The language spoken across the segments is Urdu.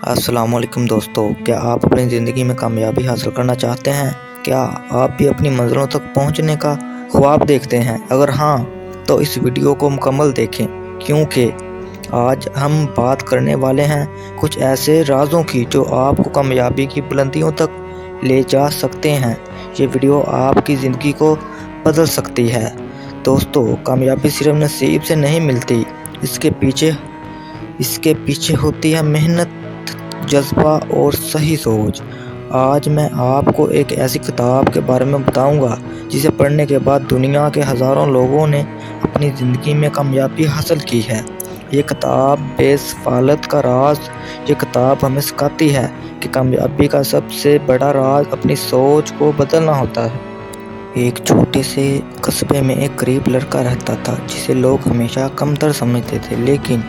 السلام علیکم دوستو، کیا آپ اپنی زندگی میں کامیابی حاصل کرنا چاہتے ہیں؟ کیا آپ بھی اپنی منزلوں تک پہنچنے کا خواب دیکھتے ہیں؟ اگر ہاں تو اس ویڈیو کو مکمل دیکھیں، کیونکہ آج ہم بات کرنے والے ہیں کچھ ایسے رازوں کی جو آپ کو کامیابی کی بلندیوں تک لے جا سکتے ہیں۔ یہ ویڈیو آپ کی زندگی کو بدل سکتی ہے۔ دوستو، کامیابی صرف نصیب سے نہیں ملتی، اس کے پیچھے ہوتی ہے محنت، جذبہ اور صحیح سوچ۔ آج میں آپ کو ایک ایسی کتاب کے بارے میں بتاؤں گا جسے پڑھنے کے بعد دنیا کے ہزاروں لوگوں نے اپنی زندگی میں کامیابی حاصل کی ہے۔ یہ کتاب بے سفالت کا راز۔ یہ کتاب ہمیں سکھاتی ہے کہ کامیابی کا سب سے بڑا راز اپنی سوچ کو بدلنا ہوتا ہے۔ ایک چھوٹے سے قصبے میں ایک غریب لڑکا رہتا تھا جسے لوگ ہمیشہ کمتر سمجھتے تھے، لیکن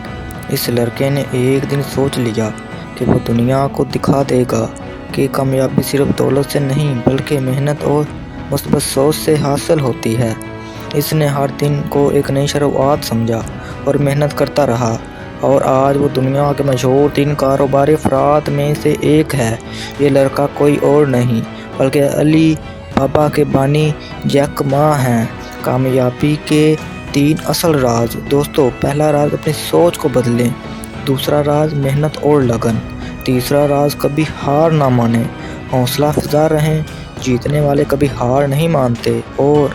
اس لڑکے نے ایک دن سوچ لیا کہ وہ دنیا کو دکھا دے گا کہ کامیابی صرف دولت سے نہیں بلکہ محنت اور مثبت سوچ سے حاصل ہوتی ہے۔ اس نے ہر دن کو ایک نئی شروعات سمجھا اور محنت کرتا رہا، اور آج وہ دنیا کے مشہور 3 کاروباری افراد میں سے ایک ہے۔ یہ لڑکا کوئی اور نہیں بلکہ علی بابا کے بانی جیک ما ہیں۔ کامیابی کے 3 اصل راز۔ دوستو، پہلا راز اپنی سوچ کو بدلیں، دوسرا راز محنت اور لگن، تیسرا راز کبھی ہار نہ مانیں۔ حوصلہ افزا رہیں، جیتنے والے کبھی ہار نہیں مانتے، اور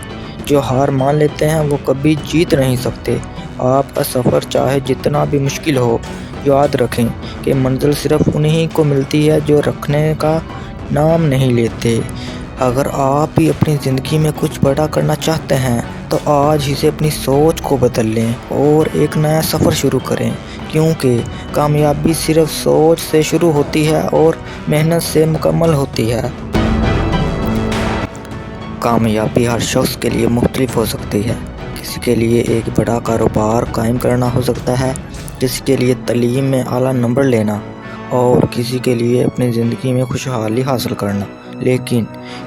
جو ہار مان لیتے ہیں وہ کبھی جیت نہیں سکتے۔ آپ کا سفر چاہے جتنا بھی مشکل ہو، یاد رکھیں کہ منزل صرف انہی کو ملتی ہے جو رکنے کا نام نہیں لیتے۔ اگر آپ بھی اپنی زندگی میں کچھ بڑا کرنا چاہتے ہیں تو آج ہی سے اپنی سوچ کو بدل لیں اور ایک نیا سفر شروع کریں، کیونکہ کامیابی صرف سوچ سے شروع ہوتی ہے اور محنت سے مکمل ہوتی ہے۔ کامیابی ہر شخص کے لیے مختلف ہو سکتی ہے۔ کسی کے لیے ایک بڑا کاروبار قائم کرنا ہو سکتا ہے، کسی کے لیے تعلیم میں اعلیٰ نمبر لینا، اور کسی کے لیے اپنی زندگی میں خوشحالی حاصل کرنا۔ لیکن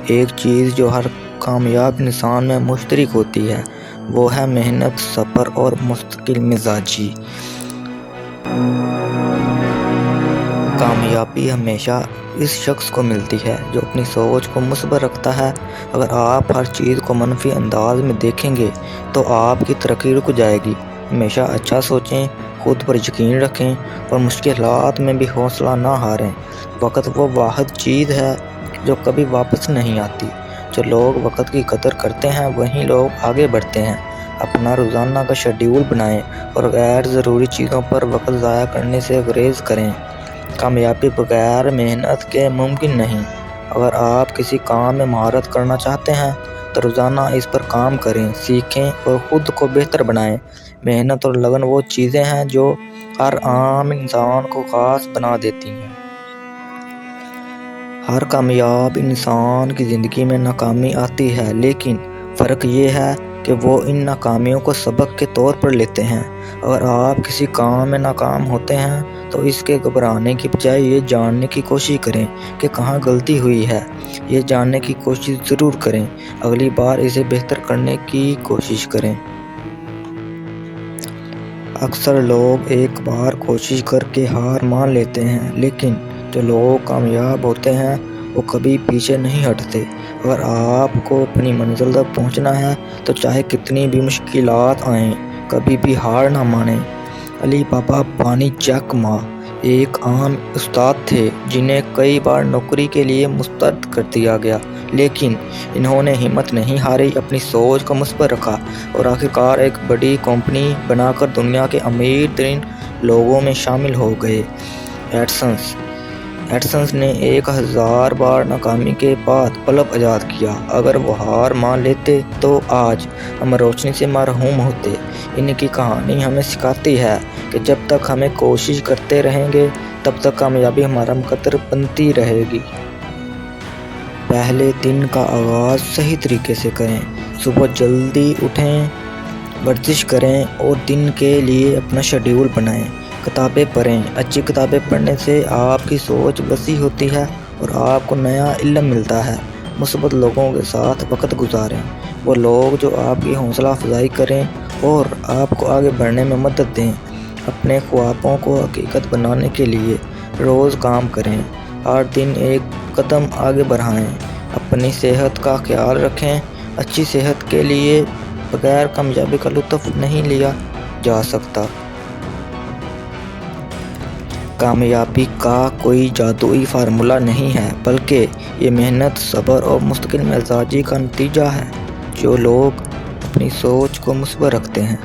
ایک چیز جو ہر کامیاب انسان میں مشترک ہوتی ہے وہ ہے محنت، صبر اور مستقل مزاجی۔ کامیابی ہمیشہ اس شخص کو ملتی ہے جو اپنی سوچ کو مثبت رکھتا ہے۔ اگر آپ ہر چیز کو منفی انداز میں دیکھیں گے تو آپ کی ترقی رک جائے گی۔ ہمیشہ اچھا سوچیں، خود پر یقین رکھیں اور مشکلات میں بھی حوصلہ نہ ہاریں۔ وقت وہ واحد چیز ہے جو کبھی واپس نہیں آتی۔ جو لوگ وقت کی قدر کرتے ہیں وہی لوگ آگے بڑھتے ہیں۔ اپنا روزانہ کا شیڈول بنائیں اور غیر ضروری چیزوں پر وقت ضائع کرنے سے گریز کریں۔ کامیابی بغیر محنت کے ممکن نہیں۔ اگر آپ کسی کام میں مہارت کرنا چاہتے ہیں تو روزانہ اس پر کام کریں، سیکھیں اور خود کو بہتر بنائیں۔ محنت اور لگن وہ چیزیں ہیں جو ہر عام انسان کو خاص بنا دیتی ہیں۔ ہر کامیاب انسان کی زندگی میں ناکامی آتی ہے، لیکن فرق یہ ہے کہ وہ ان ناکامیوں کو سبق کے طور پر لیتے ہیں۔ اگر آپ کسی کام میں ناکام ہوتے ہیں تو اس کے گھبرانے کی بجائے یہ جاننے کی کوشش کریں کہ کہاں غلطی ہوئی ہے۔ یہ جاننے کی کوشش ضرور کریں، اگلی بار اسے بہتر کرنے کی کوشش کریں۔ اکثر لوگ ایک بار کوشش کر کے ہار مان لیتے ہیں، لیکن جو لوگ کامیاب ہوتے ہیں وہ کبھی پیچھے نہیں ہٹتے۔ اگر آپ کو اپنی منزل تک پہنچنا ہے تو چاہے کتنی بھی مشکلات آئیں، کبھی بھی ہار نہ مانیں۔ علی بابا بانی جیک ما ایک عام استاد تھے جنہیں کئی بار نوکری کے لیے مسترد کر دیا گیا، لیکن انہوں نے ہمت نہیں ہاری، اپنی سوچ کو مثبت رکھا اور آخرکار ایک بڑی کمپنی بنا کر دنیا کے امیر ترین لوگوں میں شامل ہو گئے۔ ایڈسن نے 1000 بار ناکامی کے بعد بلب ایجاد کیا۔ اگر وہ ہار مان لیتے تو آج ہم روشنی سے محروم ہوتے۔ ان کی کہانی ہمیں سکھاتی ہے کہ جب تک ہمیں کوشش کرتے رہیں گے تب تک کامیابی ہمارا مقدر بنتی رہے گی۔ پہلے دن کا آغاز صحیح طریقے سے کریں۔ صبح جلدی اٹھیں، ورزش کریں اور دن کے لیے اپنا شیڈول بنائیں۔ کتابیں پڑھیں۔ اچھی کتابیں پڑھنے سے آپ کی سوچ وسیع ہوتی ہے اور آپ کو نیا علم ملتا ہے۔ مثبت لوگوں کے ساتھ وقت گزاریں، وہ لوگ جو آپ کی حوصلہ افزائی کریں اور آپ کو آگے بڑھنے میں مدد دیں۔ اپنے خوابوں کو حقیقت بنانے کے لیے روز کام کریں، ہر دن ایک قدم آگے بڑھائیں، اپنی صحت کا خیال رکھیں۔ اچھی صحت کے لیے بغیر کامیابی کا لطف نہیں لیا جا سکتا۔ کامیابی کا کوئی جادوئی فارمولہ نہیں ہے، بلکہ یہ محنت، صبر اور مستقل مزاجی کا نتیجہ ہے۔ جو لوگ اپنی سوچ کو مثبت رکھتے ہیں،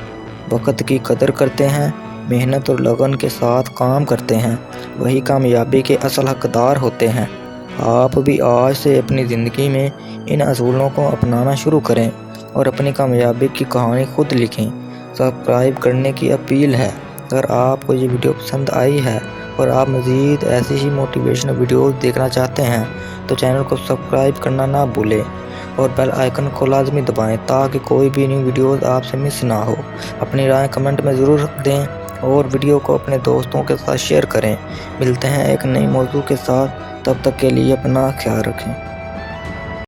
وقت کی قدر کرتے ہیں، محنت اور لگن کے ساتھ کام کرتے ہیں، وہی کامیابی کے اصل حقدار ہوتے ہیں۔ آپ بھی آج سے اپنی زندگی میں ان اصولوں کو اپنانا شروع کریں اور اپنی کامیابی کی کہانی خود لکھیں۔ سبسکرائب کرنے کی اپیل ہے۔ اگر آپ کو یہ ویڈیو پسند آئی ہے اور آپ مزید ایسی ہی موٹیویشنل ویڈیوز دیکھنا چاہتے ہیں تو چینل کو سبسکرائب کرنا نہ بھولیں اور بیل آئیکن کو لازمی دبائیں تاکہ کوئی بھی نیو ویڈیوز آپ سے مس نہ ہو۔ اپنی رائے کمنٹ میں ضرور رکھ دیں اور ویڈیو کو اپنے دوستوں کے ساتھ شیئر کریں۔ ملتے ہیں ایک نئی موضوع کے ساتھ، تب تک کے لیے اپنا خیال رکھیں۔